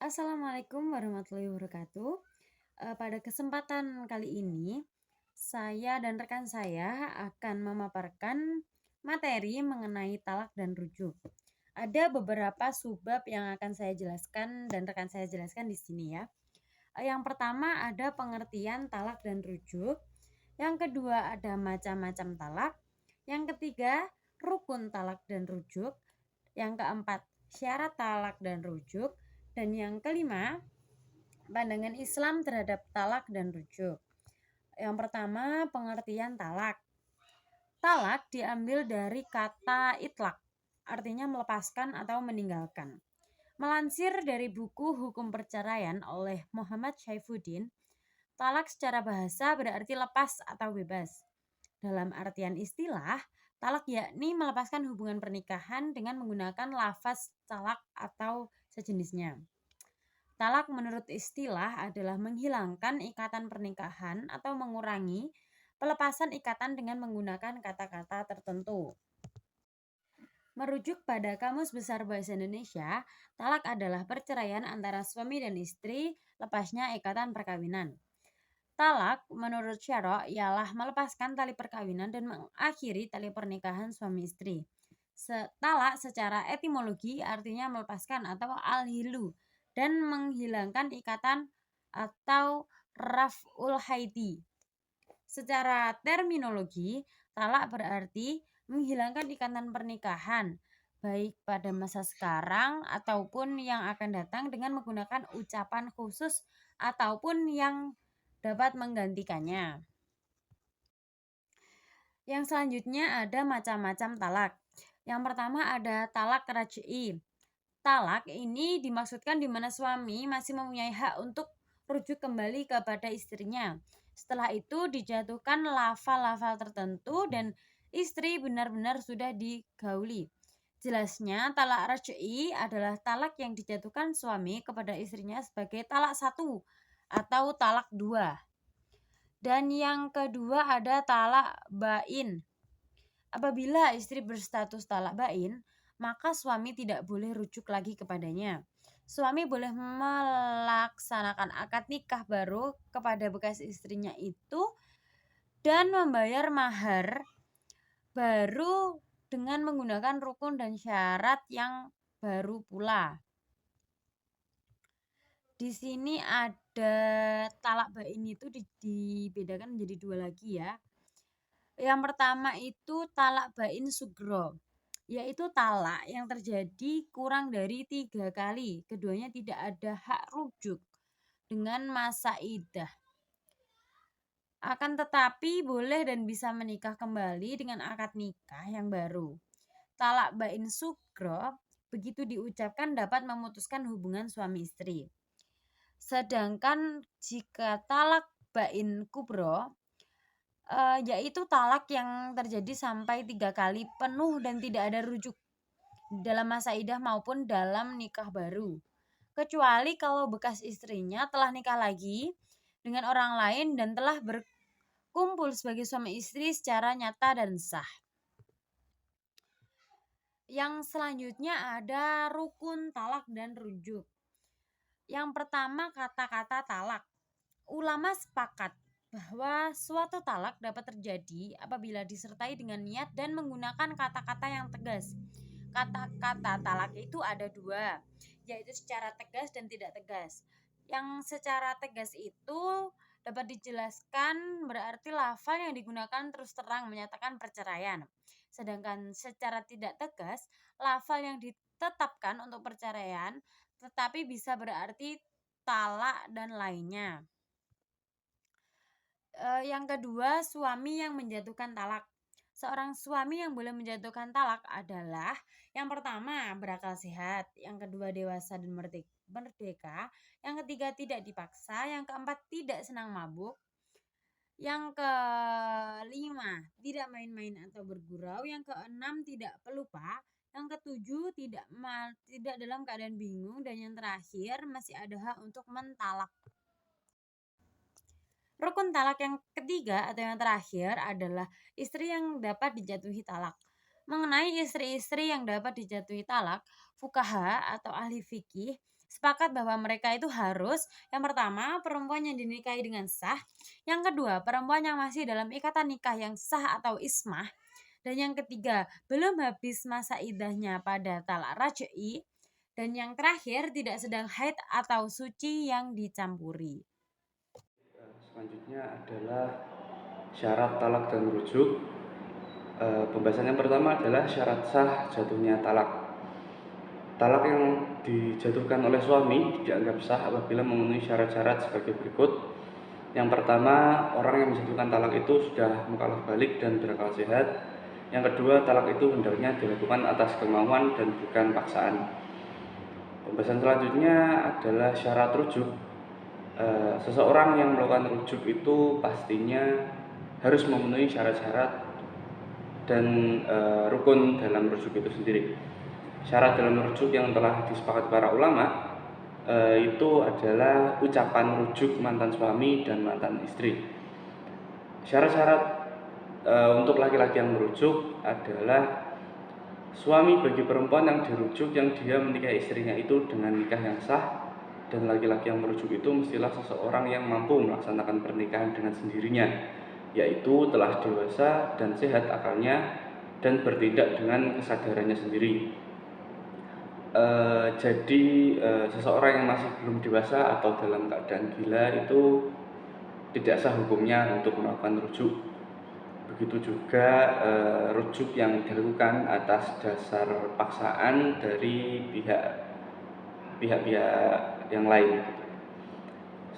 Assalamualaikum warahmatullahi wabarakatuh. Pada kesempatan kali ini, saya dan rekan saya akan memaparkan materi mengenai talak dan rujuk. Ada beberapa subbab yang akan saya jelaskan dan rekan saya jelaskan di sini ya. Yang pertama ada pengertian talak dan rujuk. Yang kedua ada macam-macam talak. Yang ketiga rukun talak dan rujuk. Yang keempat syarat talak dan rujuk. Dan yang kelima pandangan Islam terhadap talak dan rujuk. Yang pertama, pengertian talak. Talak diambil dari kata itlak, artinya melepaskan atau meninggalkan. Melansir dari buku Hukum Perceraian oleh Muhammad Syaifuddin, talak secara bahasa berarti lepas atau bebas. Dalam artian istilah, talak yakni melepaskan hubungan pernikahan dengan menggunakan lafaz talak atau sejenisnya. Talak menurut istilah adalah menghilangkan ikatan pernikahan atau mengurangi pelepasan ikatan dengan menggunakan kata-kata tertentu. Merujuk pada Kamus Besar Bahasa Indonesia, talak adalah perceraian antara suami dan istri lepasnya ikatan perkawinan. Talak menurut Syara ialah melepaskan tali perkawinan dan mengakhiri tali pernikahan suami istri. Talak secara etimologi artinya melepaskan atau al-hilu dan menghilangkan ikatan atau raf'ul haidi. Secara terminologi, talak berarti menghilangkan ikatan pernikahan baik pada masa sekarang ataupun yang akan datang dengan menggunakan ucapan khusus ataupun yang dapat menggantikannya. Yang selanjutnya ada macam-macam talak. Yang pertama ada talak raj'i. Talak ini dimaksudkan di mana suami masih mempunyai hak untuk rujuk kembali kepada istrinya. Setelah itu dijatuhkan lafal-lafal tertentu dan istri benar-benar sudah digauli. Jelasnya, talak raj'i adalah talak yang dijatuhkan suami kepada istrinya sebagai talak satu atau talak dua. Dan yang kedua ada talak bain. Apabila istri berstatus talak bain, maka suami tidak boleh rujuk lagi kepadanya. Suami boleh melaksanakan akad nikah baru kepada bekas istrinya itu dan membayar mahar baru dengan menggunakan rukun dan syarat yang baru pula. Di sini ada talak bain itu dibedakan menjadi dua lagi ya. Yang pertama itu talak bain sugro, yaitu talak yang terjadi kurang dari 3 kali. Keduanya tidak ada hak rujuk dengan masa iddah. Akan tetapi boleh dan bisa menikah kembali dengan akad nikah yang baru. Talak bain sugro begitu diucapkan dapat memutuskan hubungan suami istri. Sedangkan jika talak bain kubro yaitu talak yang terjadi sampai 3 kali penuh dan tidak ada rujuk dalam masa iddah maupun dalam nikah baru. Kecuali kalau bekas istrinya telah nikah lagi dengan orang lain dan telah berkumpul sebagai suami istri secara nyata dan sah. Yang selanjutnya ada rukun talak dan rujuk. Yang pertama kata-kata talak. Ulama sepakat bahwa suatu talak dapat terjadi apabila disertai dengan niat dan menggunakan kata-kata yang tegas. Kata-kata talak itu ada dua, yaitu secara tegas dan tidak tegas. Yang secara tegas itu dapat dijelaskan berarti lafal yang digunakan terus terang menyatakan perceraian. Sedangkan secara tidak tegas, lafal yang ditetapkan untuk perceraian tetapi bisa berarti talak dan lainnya. Yang kedua, suami yang menjatuhkan talak. Seorang suami yang boleh menjatuhkan talak adalah yang pertama berakal sehat, yang kedua dewasa dan merdeka, yang ketiga tidak dipaksa, yang keempat tidak senang mabuk, yang kelima tidak main-main atau bergurau, yang keenam tidak pelupa, yang ketujuh tidak dalam keadaan bingung, dan yang terakhir masih ada hak untuk mentalak. Rukun talak yang ketiga atau yang terakhir adalah istri yang dapat dijatuhi talak. Mengenai istri-istri yang dapat dijatuhi talak, fuqaha atau ahli fikih sepakat bahwa mereka itu harus, yang pertama, perempuan yang dinikahi dengan sah, yang kedua, perempuan yang masih dalam ikatan nikah yang sah atau ismah, dan yang ketiga, belum habis masa iddahnya pada talak raj'i, dan yang terakhir, tidak sedang haid atau suci yang dicampuri. Selanjutnya adalah syarat talak dan rujuk. Pembahasan yang pertama adalah syarat sah jatuhnya talak. Talak yang dijatuhkan oleh suami dianggap sah apabila memenuhi syarat-syarat sebagai berikut. Yang pertama, orang yang menjatuhkan talak itu sudah mukallaf balik dan berakal sehat. Yang kedua, talak itu hendaknya dilakukan atas kemauan dan bukan paksaan. Pembahasan selanjutnya adalah syarat rujuk. Seseorang yang melakukan rujuk itu pastinya harus memenuhi syarat-syarat dan rukun dalam rujuk itu sendiri. Syarat dalam rujuk yang telah disepakati para ulama itu adalah ucapan rujuk mantan suami dan mantan istri. Syarat-syarat untuk laki-laki yang merujuk adalah suami bagi perempuan yang dirujuk yang dia menikahi istrinya itu dengan nikah yang sah, dan laki-laki yang merujuk itu mestilah seseorang yang mampu melaksanakan pernikahan dengan sendirinya, yaitu telah dewasa dan sehat akalnya dan bertindak dengan kesadarannya sendiri. Jadi seseorang yang masih belum dewasa atau dalam keadaan gila itu tidak sah hukumnya untuk melakukan rujuk. Begitu juga rujuk yang dilakukan atas dasar paksaan dari pihak-pihak yang lain.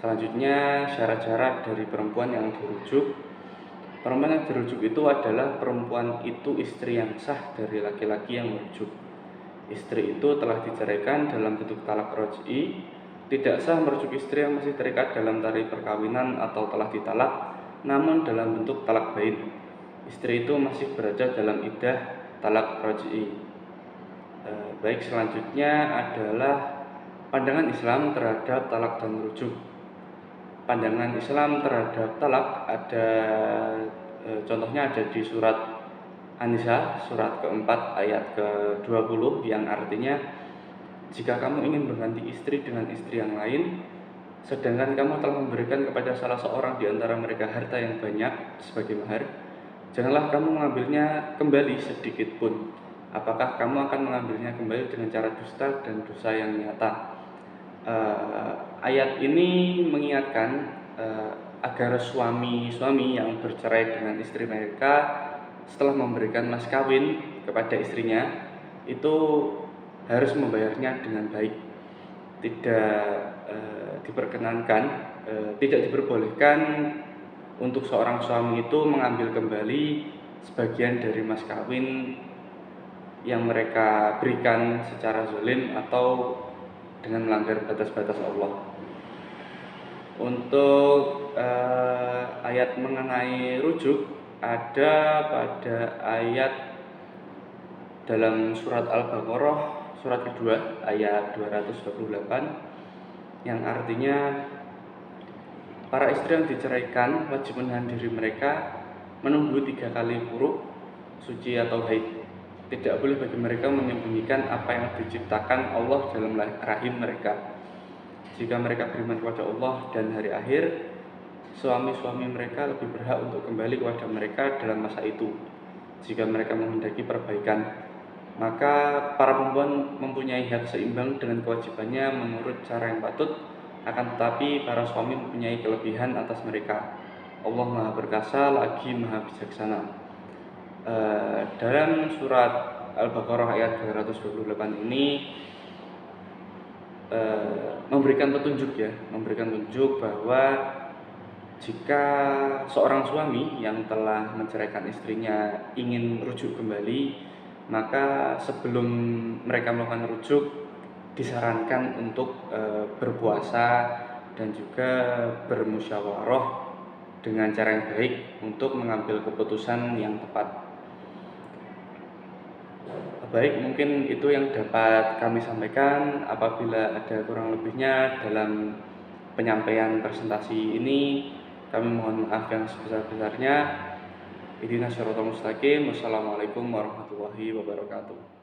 Selanjutnya, syarat-syarat dari perempuan yang dirujuk. Perempuan yang dirujuk itu adalah perempuan itu istri yang sah dari laki-laki yang merujuk. Istri itu telah diceraikan dalam bentuk talak raj'i, tidak sah merujuk istri yang masih terikat dalam tali perkawinan atau telah ditalak, namun dalam bentuk talak bain. Istri itu masih berada dalam iddah talak raj'i. Baik, selanjutnya adalah pandangan Islam terhadap talak dan rujuk. Pandangan Islam terhadap talak ada contohnya ada di surat An-Nisa, surat keempat ayat ke-20, yang artinya, jika kamu ingin berganti istri dengan istri yang lain, sedangkan kamu telah memberikan kepada salah seorang di antara mereka harta yang banyak sebagai mahar, janganlah kamu mengambilnya kembali sedikit pun. Apakah kamu akan mengambilnya kembali dengan cara dusta dan dosa yang nyata? Ayat ini mengingatkan agar suami-suami yang bercerai dengan istri mereka setelah memberikan mas kawin kepada istrinya itu harus membayarnya dengan baik. Tidak diperkenankan, tidak diperbolehkan untuk seorang suami itu mengambil kembali sebagian dari mas kawin yang mereka berikan secara zalim atau dengan melanggar batas-batas Allah. Untuk ayat mengenai rujuk ada pada ayat dalam surat Al-Baqarah surat kedua ayat 228, yang artinya para istri yang diceraikan wajib menahan diri mereka menunggu 3 kali buruk, suci atau haid. Tidak boleh bagi mereka menyembunyikan apa yang diciptakan Allah dalam rahim mereka. Jika mereka beriman kepada Allah dan hari akhir, suami-suami mereka lebih berhak untuk kembali kepada mereka dalam masa itu. Jika mereka menghendaki perbaikan, maka para perempuan mempunyai hak seimbang dengan kewajibannya menurut cara yang patut, akan tetapi para suami mempunyai kelebihan atas mereka. Allah Maha Perkasa lagi Maha Bijaksana. Dalam surat Al-Baqarah ayat 228 ini memberikan petunjuk bahwa jika seorang suami yang telah menceraikan istrinya ingin rujuk kembali, maka sebelum mereka melakukan rujuk disarankan untuk berpuasa dan juga bermusyawarah dengan cara yang baik untuk mengambil keputusan yang tepat. Baik, mungkin itu yang dapat kami sampaikan. Apabila ada kurang lebihnya dalam penyampaian presentasi ini, kami mohon maaf yang sebesar-besarnya. Ihdinas siratal mustaqim. Wassalamualaikum warahmatullahi wabarakatuh.